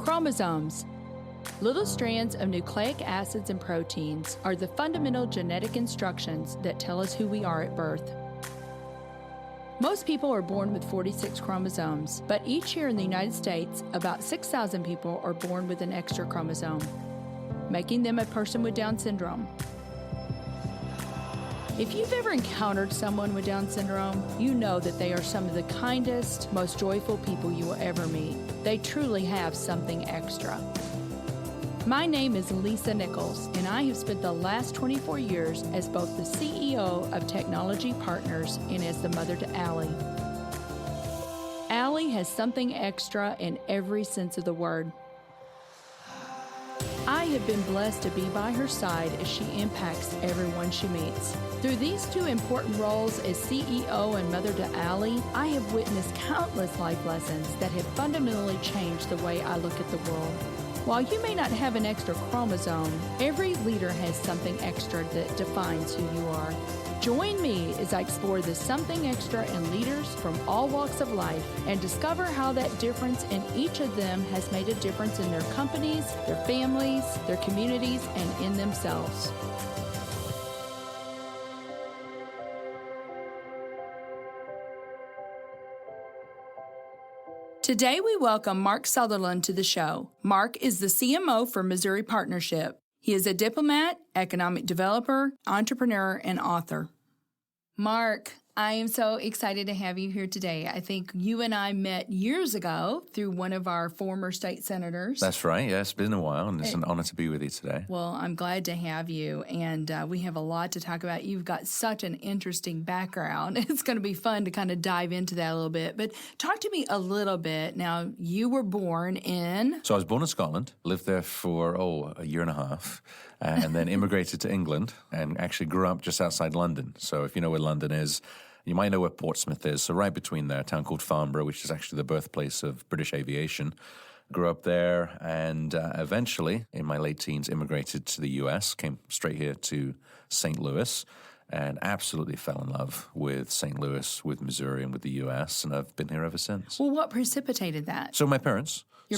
Chromosomes. Little strands of nucleic acids and proteins are the fundamental genetic instructions that tell us who we are at birth. Most people are born with 46 chromosomes, but each year in the United States, about 6,000 people are born with an extra chromosome, making them a person with Down syndrome. If you've ever encountered someone with Down syndrome, you know that they are some of the kindest, most joyful people you will ever meet. They truly have something extra. My name is Lisa Nichols, and I have spent the last 24 years as both the CEO of Technology Partners and as the mother to Allie. Allie has something extra in every sense of the word. I have been blessed to be by her side as she impacts everyone she meets. Through these two important roles as CEO and mother to Allie, I have witnessed countless life lessons that have fundamentally changed the way I look at the world. While you may not have an extra chromosome, every leader has something extra that defines who you are. Join me as I explore the something extra in leaders from all walks of life and discover how that difference in each of them has made a difference in their companies, their families, their communities, and in themselves. Today, we welcome Mark Sutherland to the show. Mark is the CMO for Missouri Partnership. He is a diplomat, economic developer, entrepreneur, and author. Mark, I am so excited to have you here today. I think you and I met years ago through one of our former state senators. That's right. Yeah, it's been a while, and it's an honor to be with you today. Well, I'm glad to have you, and we have a lot to talk about. You've got such an interesting background. It's going to be fun to kind of dive into that a little bit. But talk to me a little bit. Now, you were born in... So I was born in Scotland, lived there for, a year and a half, and then immigrated to England and actually grew up just outside London. So if you know where London is, you might know where Portsmouth is. So right between there, a town called Farnborough, which is actually the birthplace of British aviation. Grew up there and eventually, in my late teens, immigrated to the U.S., came straight here to St. Louis, and absolutely fell in love with St. Louis, with Missouri, and with the U.S., and I've been here ever since. Well, what precipitated that? So my parents. My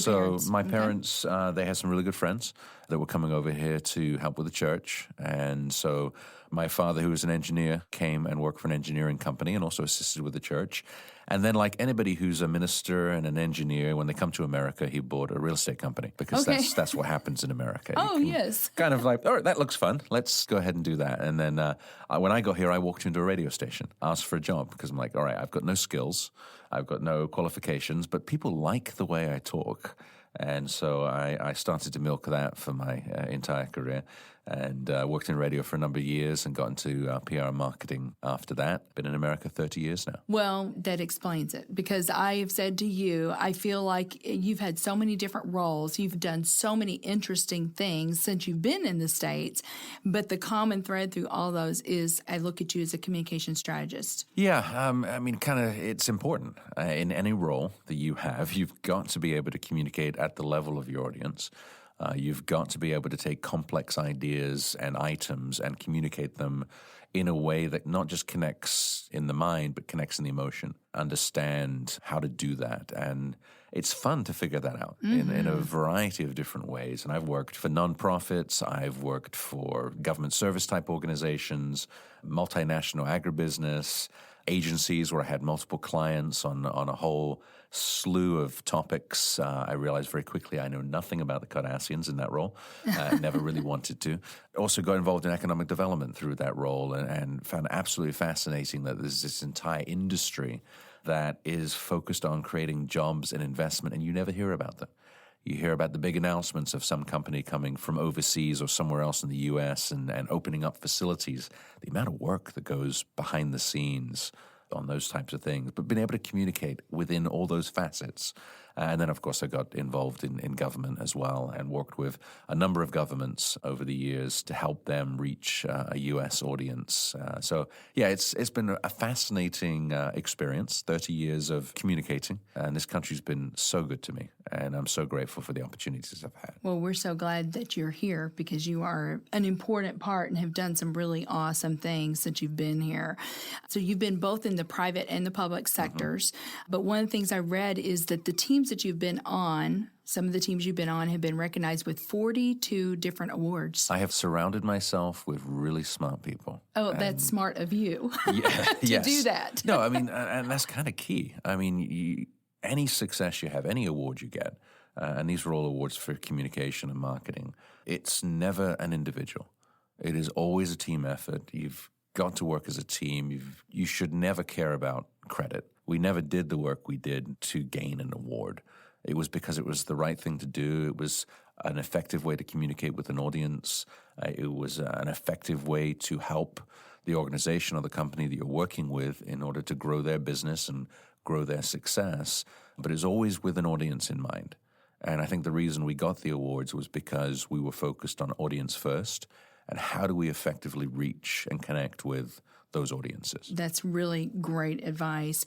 Okay. parents, they had some really good friends that were coming over here to help with the church. And so my father, who was an engineer, came and worked for an engineering company and also assisted with the church. And then like anybody who's a minister and an engineer, when they come to America, he bought a real estate company because that's what happens in America. Yes. Kind of like, all right, that looks fun. Let's go ahead and do that. And then when I got here, I walked into a radio station, asked for a job because I'm like, all right, I've got no skills. I've got no qualifications, but people like the way I talk. And so I started to milk that for my entire career and worked in radio for a number of years and got into PR and marketing after that. Been in America 30 years now. Well, that explains it because I have said to you, I feel like you've had so many different roles. You've done so many interesting things since you've been in the States. But the common thread through all those is I look at you as a communication strategist. Yeah, it's important. In any role that you have, you've got to be able to communicate at the level of your audience. You've got to be able to take complex ideas and items and communicate them in a way that not just connects in the mind, but connects in the emotion. Understand how to do that. And it's fun to figure that out in a variety of different ways. And I've worked for nonprofits. I've worked for government service type organizations, multinational agribusiness, agencies where I had multiple clients on a whole slew of topics. I realized very quickly I know nothing about the Cardassians in that role. I never really wanted to. Also got involved in economic development through that role and found absolutely fascinating that there's this entire industry that is focused on creating jobs and investment, and you never hear about them. You hear about the big announcements of some company coming from overseas or somewhere else in the U.S. and opening up facilities. The amount of work that goes behind the scenes on those types of things, but being able to communicate within all those facets. And then, of course, I got involved in government as well and worked with a number of governments over the years to help them reach a U.S. audience. It's been a fascinating experience, 30 years of communicating, and this country's been so good to me, and I'm so grateful for the opportunities I've had. Well, we're so glad that you're here because you are an important part and have done some really awesome things since you've been here. So you've been both in the private and the public sectors, but one of the things I read is that the teams that you've been on some of the teams you've been on have been recognized with 42 different awards. I have surrounded myself with really smart people. Oh, that's smart of you Yeah, to do that. No, I mean, and that's kind of key. I mean, any success you have, any award you get, and these are all awards for communication and marketing, it's never an individual. It is always a team effort. You've got to work as a team. You should never care about credit. We never did the work we did to gain an award. It was because it was the right thing to do. It was an effective way to communicate with an audience. It was an effective way to help the organization or the company that you're working with in order to grow their business and grow their success. But it's always with an audience in mind. And I think the reason we got the awards was because we were focused on audience first and how do we effectively reach and connect with those audiences. That's really great advice.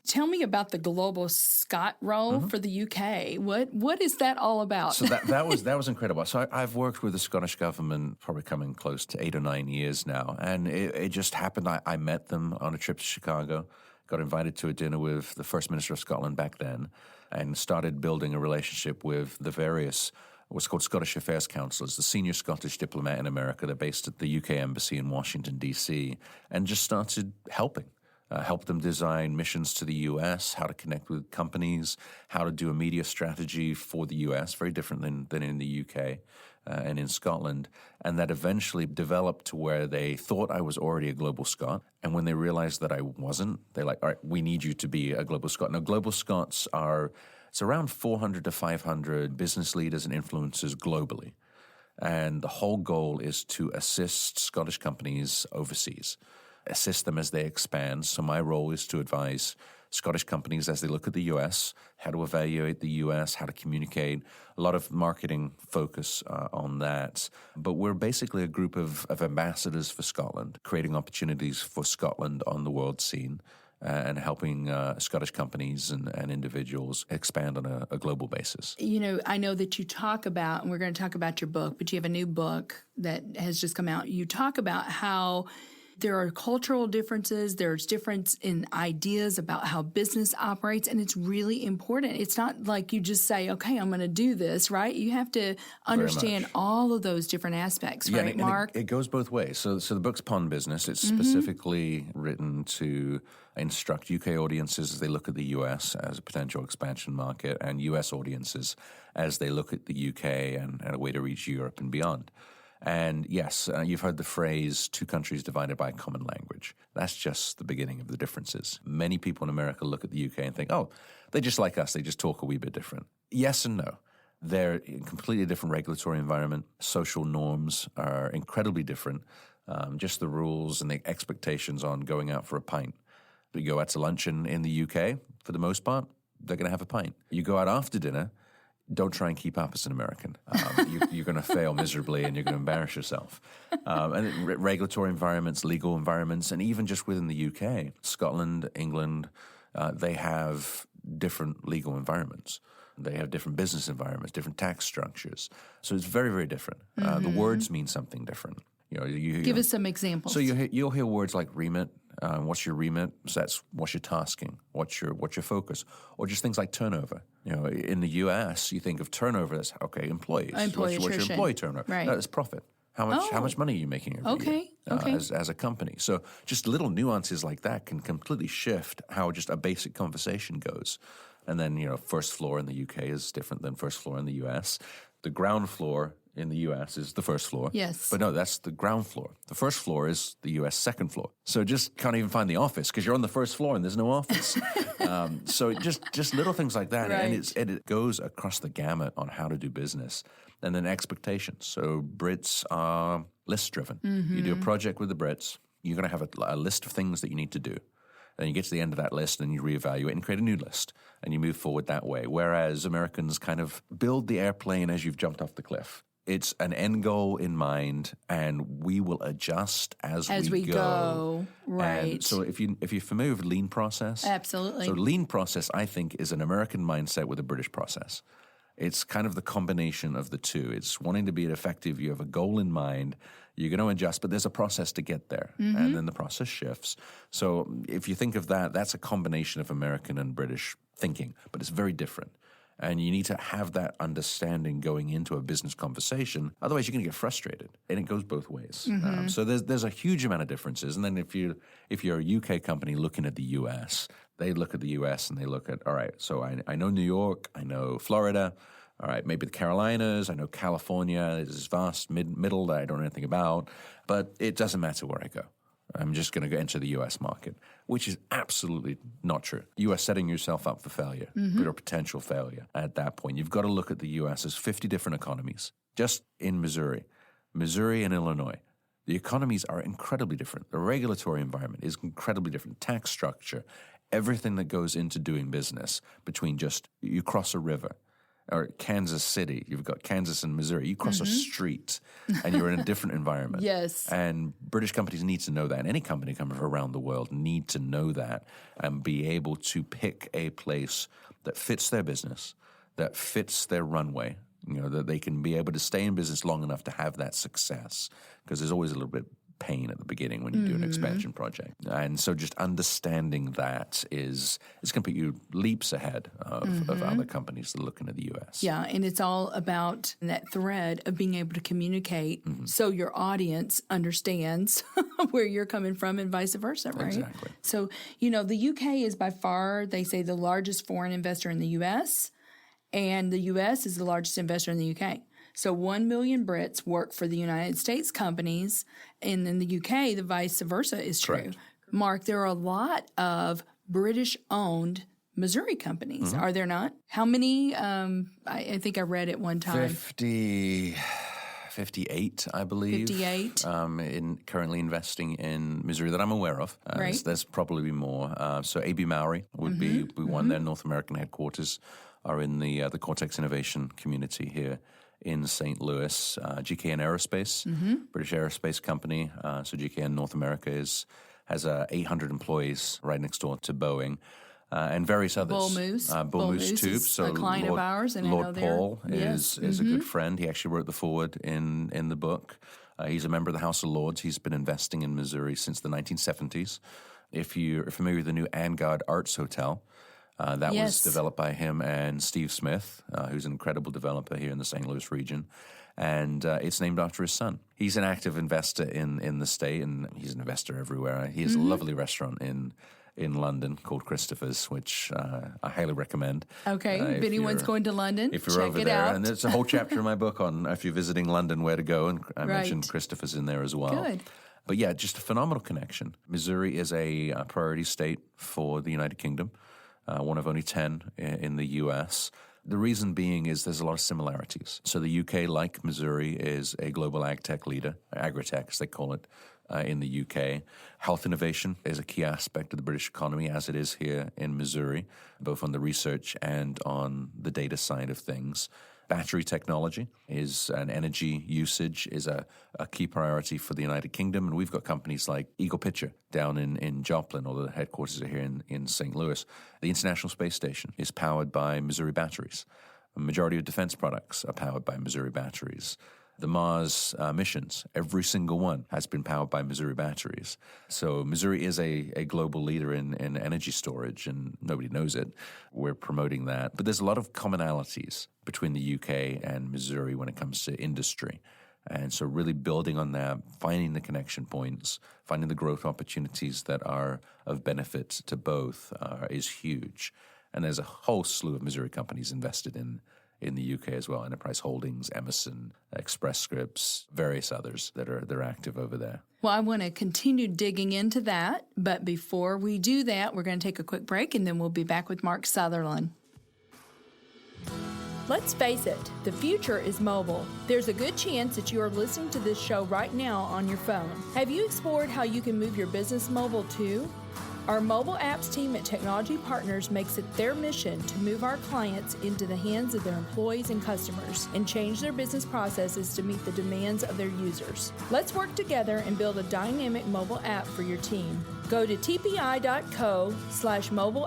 Tell me about the Global Scot role for the UK. What is that all about? So that was incredible. So I've worked with the Scottish government probably coming close to 8 or 9 years now, and it just happened. I met them on a trip to Chicago, got invited to a dinner with the First Minister of Scotland back then, and started building a relationship with the various what's called Scottish Affairs Councillors, the senior Scottish diplomat in America. They're based at the UK Embassy in Washington, D.C., and just started helping. Help them design missions to the U.S., how to connect with companies, how to do a media strategy for the U.S., very different than in the U.K. And in Scotland. And that eventually developed to where they thought I was already a Global Scot. And when they realized that I wasn't, they're like, all right, we need you to be a Global Scot. Now, Global Scots it's around 400 to 500 business leaders and influencers globally. And the whole goal is to assist Scottish companies overseas, assist them as they expand. So my role is to advise Scottish companies as they look at the U.S., how to evaluate the U.S., how to communicate, a lot of marketing focus on that. But we're basically a group of ambassadors for Scotland, creating opportunities for Scotland on the world scene and helping Scottish companies and individuals expand on a global basis. You know, I know that you talk about, and we're going to talk about your book, but you have a new book that has just come out. You talk about how there are cultural differences, there's difference in ideas about how business operates, and it's really important. It's not like you just say, okay, I'm going to do this, right? You have to understand all of those different aspects, right, and Mark? It goes both ways. So the book's Pond Business. It's specifically written to instruct UK audiences as they look at the US as a potential expansion market and US audiences as they look at the UK and a way to reach Europe and beyond. And yes, you've heard the phrase, two countries divided by a common language. That's just the beginning of the differences. Many people in America look at the UK and think, oh, they're just like us. They just talk a wee bit different. Yes and no. They're in a completely different regulatory environment. Social norms are incredibly different. Just the rules and the expectations on going out for a pint. You go out to lunch in the UK, for the most part, they're going to have a pint. You go out after dinner, don't try and keep up as an American. You're going to fail miserably and you're going to embarrass yourself. And regulatory environments, legal environments, and even just within the UK, Scotland, England, they have different legal environments. They have different business environments, different tax structures. So it's very, very different. The words mean something different. Give us some examples. So you'll hear words like remit. What's your remit? So that's what's your tasking, what's your focus, or just things like turnover. In the U.S., you think of turnover. That's okay, employees. Employee what's your employee turnover? Right. No, that's profit. How much money are you making every year as a company? So just little nuances like that can completely shift how just a basic conversation goes. And then first floor in the UK is different than first floor in the U.S. The ground floor in the U.S. is the first floor. Yes. But no, that's the ground floor. The first floor is the U.S. second floor. So just can't even find the office because you're on the first floor and there's no office. So just little things like that. Right. And it goes across the gamut on how to do business. And then expectations. So Brits are list-driven. You do a project with the Brits, you're going to have a list of things that you need to do. Then you get to the end of that list and you reevaluate and create a new list. And you move forward that way. Whereas Americans kind of build the airplane as you've jumped off the cliff. It's an end goal in mind, and we will adjust as we go. Right. And so if you're familiar with lean process. Absolutely. So lean process, I think, is an American mindset with a British process. It's kind of the combination of the two. It's wanting to be effective. You have a goal in mind. You're going to adjust, but there's a process to get there, and then the process shifts. So if you think of that, that's a combination of American and British thinking, but it's very different. And you need to have that understanding going into a business conversation. Otherwise, you're going to get frustrated. And it goes both ways. So there's a huge amount of differences. And then if you're a UK company looking at the US, they look at the US and they look at, all right, so I know New York, I know Florida, all right, maybe the Carolinas, I know California, there's this vast middle that I don't know anything about, but it doesn't matter where I go. I'm just going to go into the U.S. market, which is absolutely not true. You are setting yourself up for failure, or potential failure at that point. You've got to look at the U.S. as 50 different economies. Just in Missouri and Illinois, the economies are incredibly different. The regulatory environment is incredibly different. Tax structure, everything that goes into doing business between just you cross a river. Or Kansas City, you've got Kansas and Missouri. You cross a street and you're in a different environment. Yes. And British companies need to know that. And any company coming from around the world need to know that and be able to pick a place that fits their business, that fits their runway, that they can be able to stay in business long enough to have that success. Because there's always a little bit pain at the beginning when you do an expansion project. And so just understanding that it's going to put you leaps ahead of other companies that are looking at the U.S. Yeah, and it's all about that thread of being able to communicate so your audience understands where you're coming from and vice versa, right? Exactly. So, the U.K. is by far, they say, the largest foreign investor in the U.S., and the U.S. is the largest investor in the U.K. So 1 million Brits work for the United States companies, and in the UK, the vice versa is true. Correct. Mark, there are a lot of British-owned Missouri companies, are there not? How many? I think I read at one time. 58, I believe. 58. Currently investing in Missouri that I'm aware of. Right. There's probably more. So A.B. Mowry would be one. Their North American headquarters are in the Cortex Innovation community here in St. Louis. GKN Aerospace, British aerospace company. So GKN North America has 800 employees right next door to Boeing. And various others. Bull Moose Tube. is So a client of ours, and Lord I know they're... Paul is a good friend. He actually wrote the foreword in the book. He's a member of the House of Lords. He's been investing in Missouri since the 1970s. If you're familiar with the new Angard Arts Hotel, that was developed by him and Steve Smith, who's an incredible developer here in the St. Louis region. And it's named after his son. He's an active investor in the state, and he's an investor everywhere. He has a lovely restaurant in London called Christopher's, which I highly recommend. Okay, if anyone's going to London, if you're check over it there. out. And there's a whole chapter in my book on if you're visiting London, where to go, and I mentioned Christopher's in there as well. Good. But yeah, just a phenomenal connection. Missouri is a priority state for the United Kingdom, one of only 10 in the U.S., The reason being is there's a lot of similarities. So the UK, like Missouri, is a global ag tech leader, agri-tech as they call it, in the UK. Health innovation is a key aspect of the British economy, as it is here in Missouri, both on the research and on the data side of things. Battery technology is an energy usage is a key priority for the United Kingdom, and we've got companies like Eagle Pitcher down in Joplin, although the headquarters are here in St. Louis. The International Space Station is powered by Missouri batteries. A majority of defense products are powered by Missouri batteries. The Mars missions, every single one has been powered by Missouri batteries. So Missouri is a global leader in energy storage, and nobody knows it. We're promoting that. But there's a lot of commonalities between the UK and Missouri when it comes to industry. And so really building on that, finding the connection points, finding the growth opportunities that are of benefit to both is huge. And there's a whole slew of Missouri companies invested in the UK as well. Enterprise Holdings, Emerson, Express Scripts, various others that are active over there. Well, I want to continue digging into that, but before we do that, we're going to take a quick break, and then we'll be back with Mark Sutherland. Let's face it, the future is mobile. There's a good chance that you are listening to this show right now on your phone. Have you explored how you can move your business mobile too? Our mobile apps team at Technology Partners makes it their mission to move our clients into the hands of their employees and customers and change their business processes to meet the demands of their users. Let's work together and build a dynamic mobile app for your team. Go to tpi.co/mobile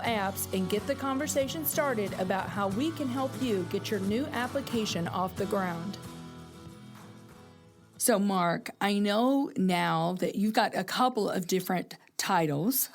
apps and get the conversation started about how we can help you get your new application off the ground. So, Mark, I know now that you've got a couple of different titles.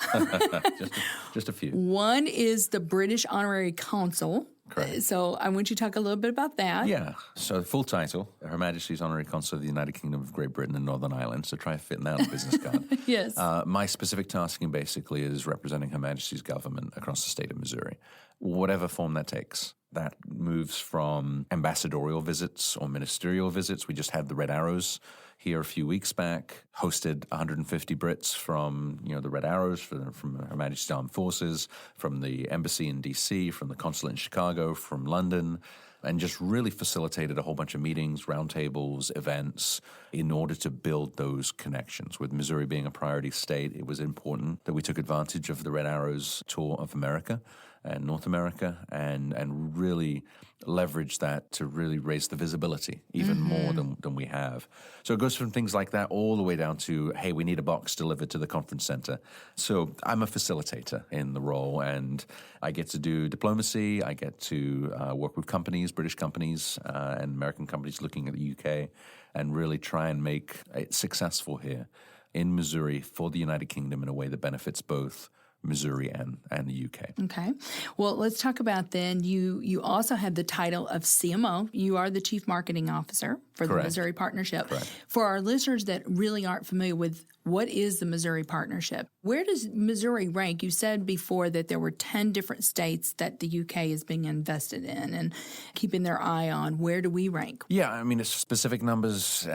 just a few. One is the British Honorary Consul. Correct. So I want you to talk a little bit about that. Yeah. So full title, Her Majesty's Honorary Consul of the United Kingdom of Great Britain and Northern Ireland. So try fitting that on the business card. Yes. My specific tasking basically is representing Her Majesty's government across the state of Missouri, whatever form that takes. That moves from ambassadorial visits or ministerial visits. We just had the Red Arrows here a few weeks back, hosted 150 Brits from the Red Arrows, from Her Majesty's Armed Forces, from the embassy in D.C., from the consulate in Chicago, from London, and just really facilitated a whole bunch of meetings, roundtables, events in order to build those connections. With Missouri being a priority state, it was important that we took advantage of the Red Arrows tour of America and North America and really leverage that to really raise the visibility even more than we have. So it goes from things like that all the way down to, hey, we need a box delivered to the conference center. So I'm a facilitator in the role, and I get to do diplomacy. I get to work with companies, British companies and American companies looking at the UK and really try and make it successful here in Missouri for the United Kingdom in a way that benefits both Missouri and the UK. Okay. Well, let's talk about then, you also have the title of CMO. You are the Chief Marketing Officer for the Missouri Partnership. Correct. For our listeners that really aren't familiar with what is the Missouri Partnership, where does Missouri rank? You said before that there were 10 different states that the UK is being invested in and keeping their eye on. Where do we rank? Yeah, I mean, it's specific numbers,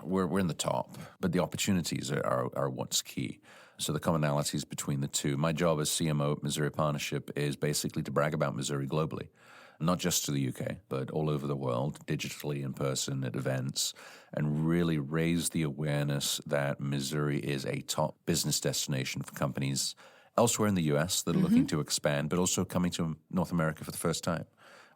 we're in the top, but the opportunities are what's key. So the commonalities between the two. My job as CMO at Missouri Partnership is basically to brag about Missouri globally, not just to the UK, but all over the world, digitally, in person, at events, and really raise the awareness that Missouri is a top business destination for companies elsewhere in the U.S. that are looking to expand, but also coming to North America for the first time.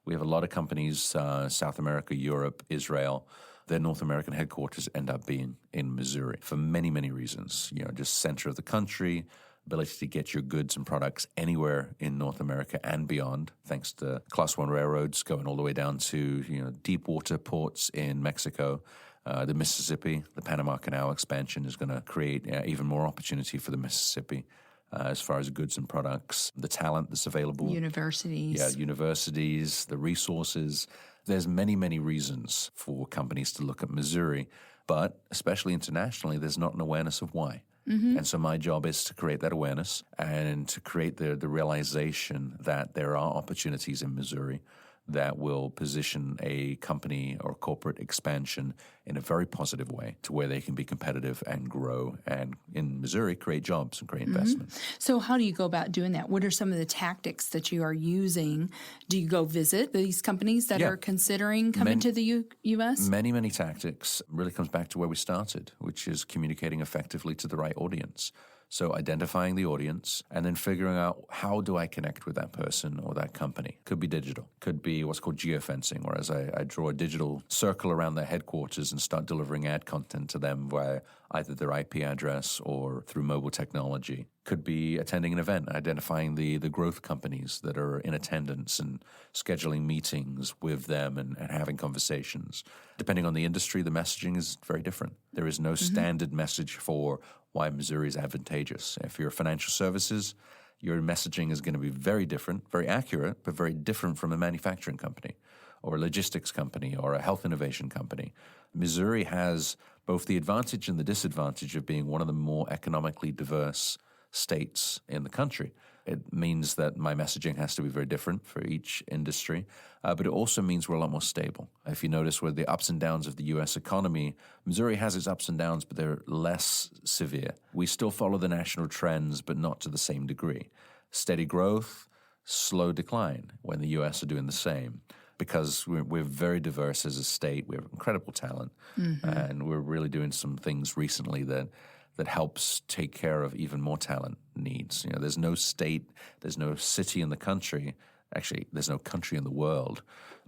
We have a lot of companies, South America, Europe, Israel. Their North American headquarters end up being in Missouri for many, many reasons. Just center of the country, ability to get your goods and products anywhere in North America and beyond, thanks to Class 1 railroads going all the way down to deep water ports in Mexico. The Mississippi, the Panama Canal expansion is going to create even more opportunity for the Mississippi. As far as goods and products, the talent that's available. Universities. Yeah, universities, the resources. There's many, many reasons for companies to look at Missouri, but especially internationally, there's not an awareness of why. And so my job is to create that awareness and to create the realization that there are opportunities in Missouri that will position a company or corporate expansion in a very positive way to where they can be competitive and grow and in Missouri create jobs and create investment. So how do you go about doing that? What are some of the tactics that you are using? Do you go visit these companies that are considering coming to the U.S.? Many, many tactics. Really comes back to where we started, which is communicating effectively to the right audience. So identifying the audience and then figuring out how do I connect with that person or that company. Could be digital. Could be what's called geofencing, whereas I draw a digital circle around their headquarters and start delivering ad content to them via either their IP address or through mobile technology. Could be attending an event, identifying the growth companies that are in attendance and scheduling meetings with them and having conversations. Depending on the industry, the messaging is very different. There is no standard message for why Missouri is advantageous. If you're financial services, your messaging is going to be very different, very accurate, but very different from a manufacturing company or a logistics company or a health innovation company. Missouri has both the advantage and the disadvantage of being one of the more economically diverse states in the country. It means that my messaging has to be very different for each industry, but it also means we're a lot more stable. If you notice with the ups and downs of the U.S. economy, Missouri has its ups and downs, but they're less severe. We still follow the national trends, but not to the same degree. Steady growth, slow decline when the U.S. are doing the same. Because we're very diverse as a state. We have incredible talent, and we're really doing some things recently that helps take care of even more talent needs. There's no state, there's no city in the country, actually there's no country in the world,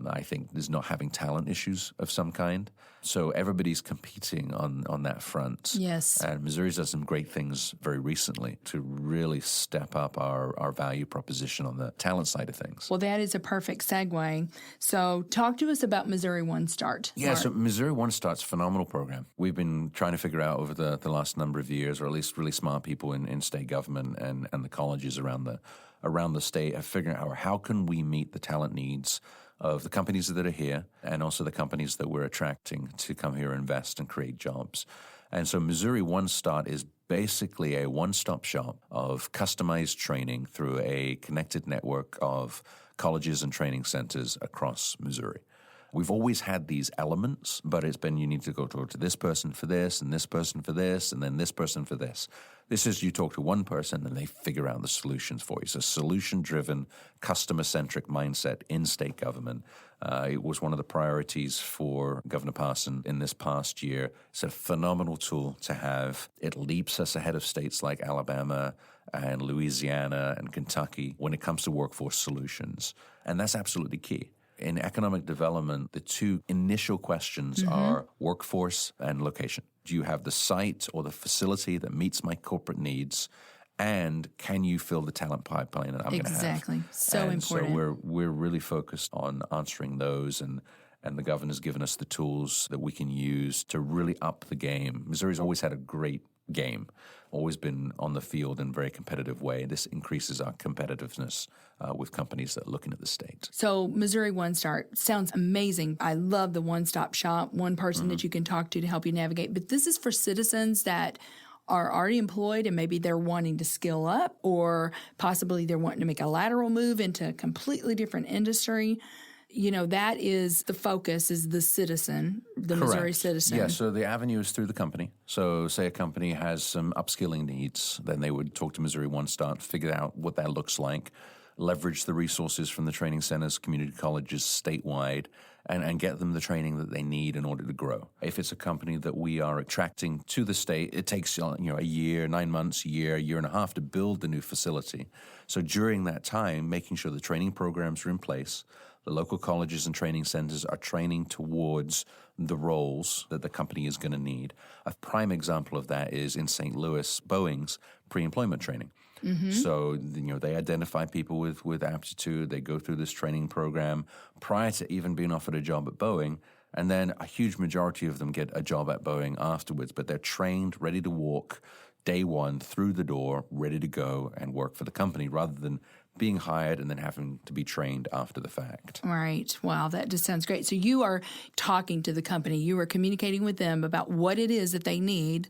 I think, is not having talent issues of some kind. So everybody's competing on that front. Yes. And Missouri's done some great things very recently to really step up our value proposition on the talent side of things. Well, that is a perfect segue. So talk to us about Missouri One Start. Yeah, so Missouri One Start's a phenomenal program. We've been trying to figure out over the last number of years, or at least really smart people in state government and the colleges around around the state of figuring out how can we meet the talent needs of the companies that are here and also the companies that we're attracting to come here and invest and create jobs. And so Missouri One Start is basically a one-stop shop of customized training through a connected network of colleges and training centers across Missouri. We've always had these elements, but it's been you need to go talk to this person for this and this person for this and then this person for this. This is you talk to one person and they figure out the solutions for you. So solution-driven, customer-centric mindset in state government. It was one of the priorities for Governor Parson in this past year. It's a phenomenal tool to have. It leaps us ahead of states like Alabama and Louisiana and Kentucky when it comes to workforce solutions. And that's absolutely key. In economic development, the two initial questions are workforce and location. Do you have the site or the facility that meets my corporate needs? And can you fill the talent pipeline that I'm going to have? Exactly. So important. So we're really focused on answering those, and the governor's given us the tools that we can use to really up the game. Missouri's always had a great game, always been on the field in a very competitive way. This increases our competitiveness with companies that are looking at the state. So Missouri One Start sounds amazing. I love the one-stop shop, one person that you can talk to help you navigate. But this is for citizens that are already employed and maybe they're wanting to skill up, or possibly they're wanting to make a lateral move into a completely different industry. You know, that is the focus, is the citizen, the Correct. Missouri citizen. Yeah, so the avenue is through the company. So say a company has some upskilling needs, then they would talk to Missouri One Start, figure out what that looks like, leverage the resources from the training centers, community colleges statewide, and get them the training that they need in order to grow. If it's a company that we are attracting to the state, it takes a year, 9 months, year and a half to build the new facility. So during that time, making sure the training programs are in place, the local colleges and training centers are training towards the roles that the company is going to need. A prime example of that is in St. Louis, Boeing's pre-employment training. So, they identify people with aptitude. They go through this training program prior to even being offered a job at Boeing. And then a huge majority of them get a job at Boeing afterwards. But they're trained, ready to walk day one through the door, ready to go and work for the company rather than being hired and then having to be trained after the fact. Right. Wow, that just sounds great. So you are talking to the company. You are communicating with them about what it is that they need.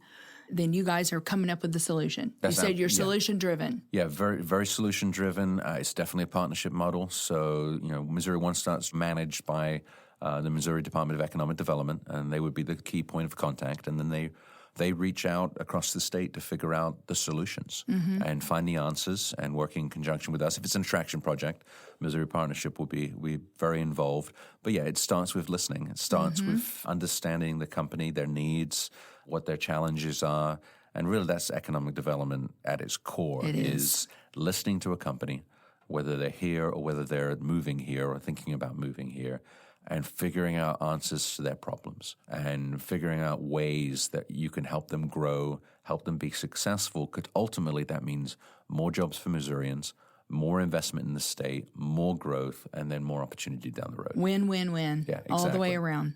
Then you guys are coming up with the solution. You said you're solution-driven. Yeah, very, very solution-driven. It's definitely a partnership model. So, Missouri One Start's managed by the Missouri Department of Economic Development, and they would be the key point of contact. And then they reach out across the state to figure out the solutions and find the answers and work in conjunction with us. If it's an attraction project, Missouri Partnership will be very involved. But yeah, it starts with listening. It starts with understanding the company, their needs, what their challenges are. And really that's economic development at its core. It is listening to a company, whether they're here or whether they're moving here or thinking about moving here, and figuring out answers to their problems and figuring out ways that you can help them grow, help them be successful, because ultimately that means more jobs for Missourians, more investment in the state, more growth, and then more opportunity down the road. Win, win, win. Yeah, exactly. All the way around.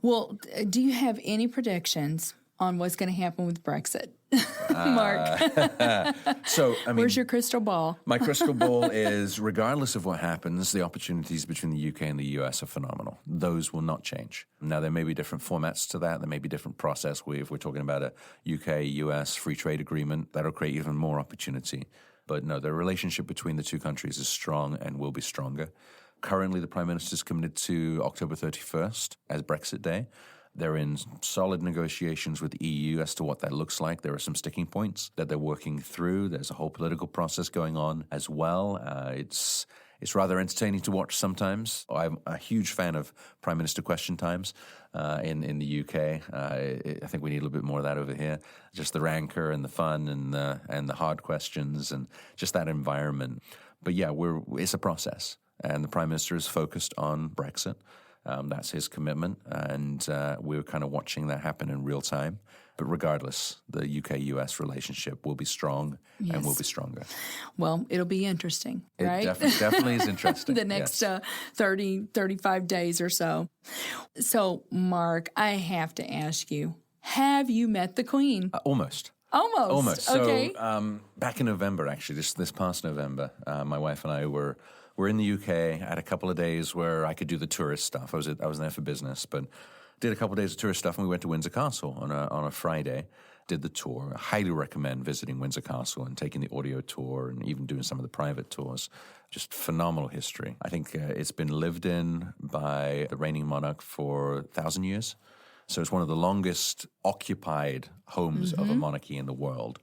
Well, do you have any predictions on what's going to happen with Brexit? Mark. Where's your crystal ball? My crystal ball is, regardless of what happens, the opportunities between the UK and the US are phenomenal. Those will not change. Now, there may be different formats to that. There may be different process. If we're talking about a UK-US free trade agreement, that'll create even more opportunity. But no, the relationship between the two countries is strong and will be stronger. Currently, the Prime Minister is committed to October 31st as Brexit Day. They're in solid negotiations with the EU as to what that looks like. There are some sticking points that they're working through. There's a whole political process going on as well. It's rather entertaining to watch sometimes. I'm a huge fan of Prime Minister Question Times in the UK. I think we need a little bit more of that over here. Just the rancor and the fun and the hard questions and just that environment. But yeah, it's a process. And the Prime Minister is focused on Brexit. That's his commitment, and we're kind of watching that happen in real time. But regardless, the UK-US relationship will be strong and will be stronger. Well, it'll be interesting, right? It definitely is interesting. The next 30, 35 days or so. So, Mark, I have to ask you, have you met the Queen? Almost. Almost. Okay. So back in November, actually, this past November, my wife and I were in the UK. I had a couple of days where I could do the tourist stuff. I was there for business, but did a couple of days of tourist stuff, and we went to Windsor Castle on a Friday. Did the tour. I highly recommend visiting Windsor Castle and taking the audio tour and even doing some of the private tours. Just phenomenal history. I think it's been lived in by the reigning monarch for 1,000 years. So it's one of the longest occupied homes of a monarchy in the world.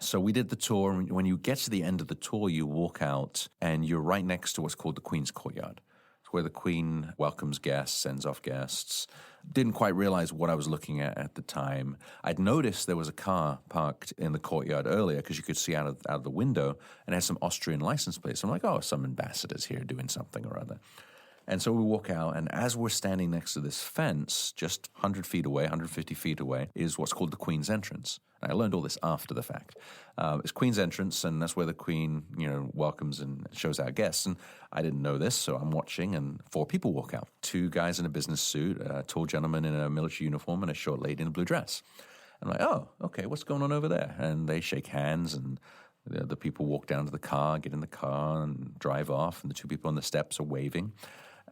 So we did the tour. When you get to the end of the tour, you walk out and you're right next to what's called the Queen's Courtyard. It's where the Queen welcomes guests, sends off guests. Didn't quite realize what I was looking at the time. I'd noticed there was a car parked in the courtyard earlier because you could see out of the window, and it had some Austrian license plates. I'm like, oh, some ambassador's here doing something or other. And so we walk out, and as we're standing next to this fence, just 100 feet away, 150 feet away, is what's called the Queen's Entrance. And I learned all this after the fact. It's Queen's Entrance, and that's where the Queen, welcomes and shows out guests. And I didn't know this, so I'm watching, and 4 people walk out. 2 guys in a business suit, a tall gentleman in a military uniform, and a short lady in a blue dress. I'm like, oh, okay, what's going on over there? And they shake hands, and the people walk down to the car, get in the car, and drive off, and the 2 people on the steps are waving.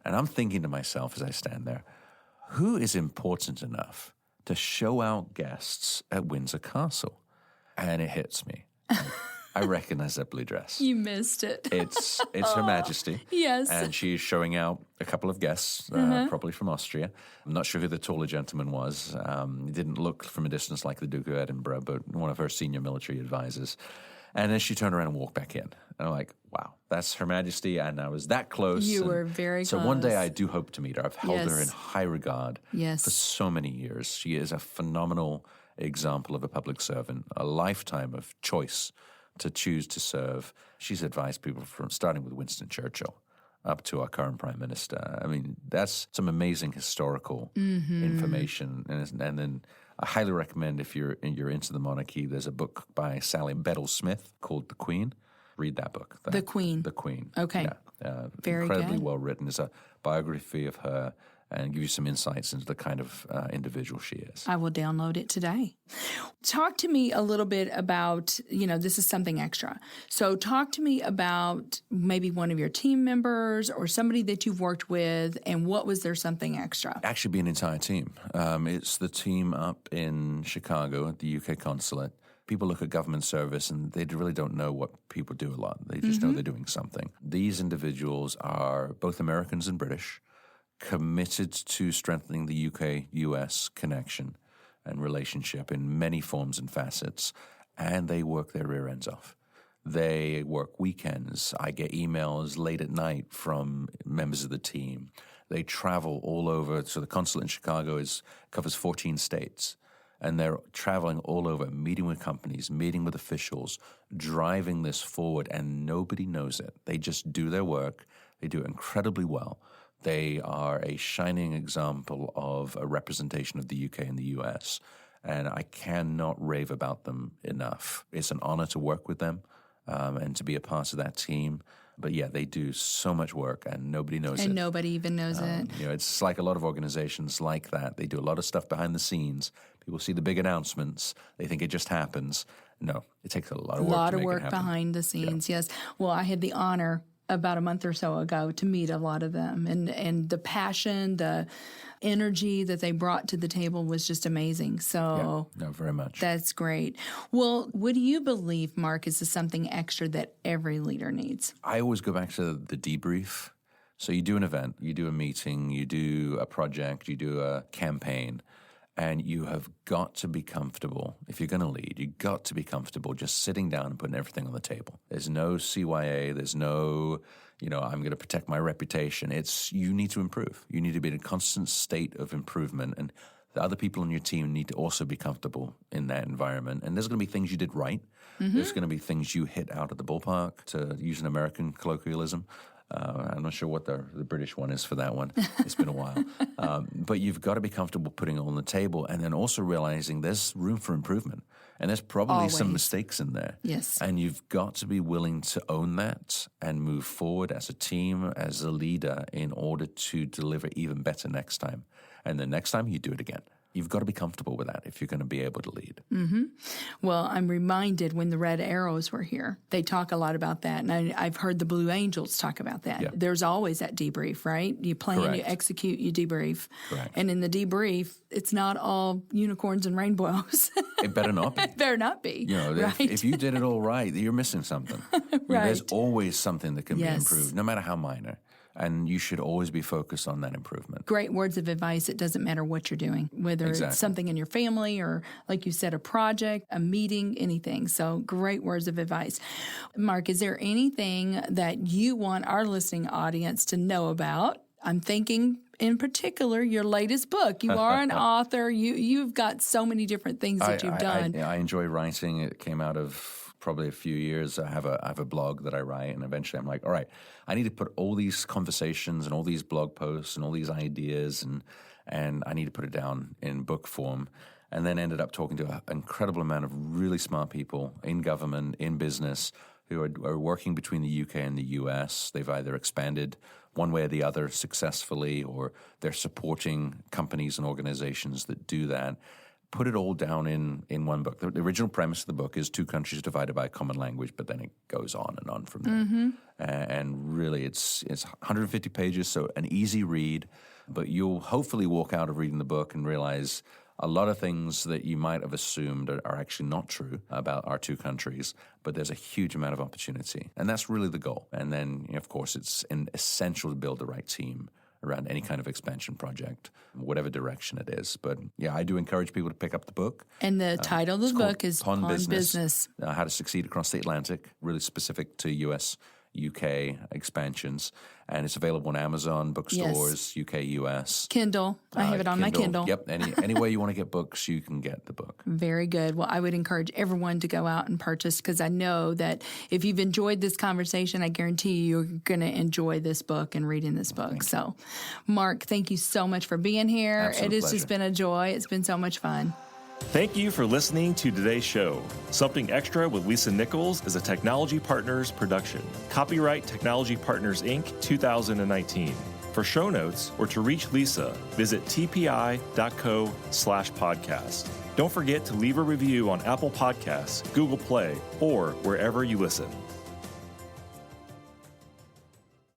And I'm thinking to myself as I stand there, who is important enough to show out guests at Windsor Castle? And it hits me. I recognize that blue dress. You missed it. It's Her Majesty. Yes. And she's showing out a couple of guests, probably from Austria. I'm not sure who the taller gentleman was. He didn't look from a distance like the Duke of Edinburgh, but one of her senior military advisors. And then she turned around and walked back in. And I'm like, wow, that's Her Majesty. And I was that close. You were very close. So one day I do hope to meet her. I've held her in high regard for Yes. so many years. She is a phenomenal example of a public servant, a lifetime of choice to choose to serve. She's advised people from starting with Winston Churchill up to our current Prime Minister. I mean, that's some amazing historical information. And then I highly recommend if you're into the monarchy, there's a book by Sally Bedell-Smith called The Queen. Read that book. The Queen. The Queen. Okay. Yeah. Very incredibly good. well written. It's a biography of her and give you some insights into the kind of individual she is. I will download it today. Talk to me a little bit about, this is something extra. So talk to me about maybe one of your team members or somebody that you've worked with, and what was their something extra? Actually, be an entire team. It's the team up in Chicago at the UK consulate. People look at government service and they really don't know what people do a lot. They just know they're doing something. These individuals are both Americans and British, committed to strengthening the UK-US connection and relationship in many forms and facets, and they work their rear ends off. They work weekends. I get emails late at night from members of the team. They travel all over. So the consulate in Chicago covers 14 states, and they're traveling all over, meeting with companies, meeting with officials, driving this forward, and nobody knows it. They just do their work. They do it incredibly well. They are a shining example of a representation of the UK and the US, and I cannot rave about them enough. It's an honor to work with them and to be a part of that team. But yeah, they do so much work and nobody knows it. And nobody even knows it. It's like a lot of organizations like that. They do a lot of stuff behind the scenes. People see the big announcements. They think it just happens. No, it takes a lot of work to make it happen. Behind the scenes, yes. Well, I had the honor about a month or so ago to meet a lot of them, and the passion, the energy that they brought to the table was just amazing. So very much. That's great. Well, what do you believe, Mark, is something extra that every leader needs? I always go back to the debrief. So you do an event, you do a meeting, you do a project, you do a campaign, and you have got to be comfortable. If you're going to lead, you've got to be comfortable just sitting down and putting everything on the table. There's no CYA. There's no, I'm going to protect my reputation. You need to improve. You need to be in a constant state of improvement. And the other people on your team need to also be comfortable in that environment. And there's going to be things you did right. There's going to be things you hit out of the ballpark, to use an American colloquialism. I'm not sure what the British one is for that one. It's been a while. But you've got to be comfortable putting it on the table, and then also realizing there's room for improvement. And there's probably some mistakes in there. Yes. And you've got to be willing to own that and move forward as a team, as a leader, in order to deliver even better next time. And the next time, you do it again. you've got to be comfortable with that if you're going to be able to lead. Well, I'm reminded when the Red Arrows were here, they talk a lot about that. And I've heard the Blue Angels talk about that. Yeah. There's always that debrief, right? You plan, Correct. you execute, you debrief. Correct. And in the debrief, it's not all unicorns and rainbows. It better not be. It better not be. You know, right? if you did it all right, you're missing something. Right. There's always something that can be Yes. improved, no matter how minor. And you should always be focused on that improvement. Great words of advice. It doesn't matter what you're doing, whether Exactly. it's something in your family or, like you said, a project, a meeting, anything. So great words of advice. Mark, is there anything that you want our listening audience to know about? I'm thinking in particular your latest book. You are an author. You've got so many different things that you've done. I enjoy writing. It came out of probably a few years. I have a blog that I write, and eventually I'm like, all right, I need to put all these conversations and all these blog posts and all these ideas and I need to put it down in book form. And then ended up talking to an incredible amount of really smart people in government, in business, who are working between the UK and the US. They've either expanded one way or the other successfully, or they're supporting companies and organizations that do that. Put it all down in one book. The original premise of the book is two countries divided by a common language, but then it goes on and on from there. And really, it's 150 pages, so an easy read, but you'll hopefully walk out of reading the book and realize a lot of things that you might have assumed are actually not true about our two countries, but there's a huge amount of opportunity. And that's really the goal. And then, of course, it's essential to build the right team around any kind of expansion project, whatever direction it is. But yeah, I do encourage people to pick up the book. And the title of the book is Pawn Business. How to Succeed Across the Atlantic, really specific to US, UK expansions. And it's available on Amazon, bookstores, UK, US. Kindle. I have it on my Kindle. Yep. Any way you want to get books, you can get the book. Very good. Well, I would encourage everyone to go out and purchase, because I know that if you've enjoyed this conversation, I guarantee you're going to enjoy this book and reading this book. So, Mark, thank you so much for being here. Absolute It has pleasure. just been a joy. It's been so much fun. Thank you for listening to today's show. Something Extra with Lisa Nichols is a Technology Partners production. Copyright Technology Partners, Inc., 2019. For show notes or to reach Lisa, visit tpi.co/podcast. Don't forget to leave a review on Apple Podcasts, Google Play, or wherever you listen.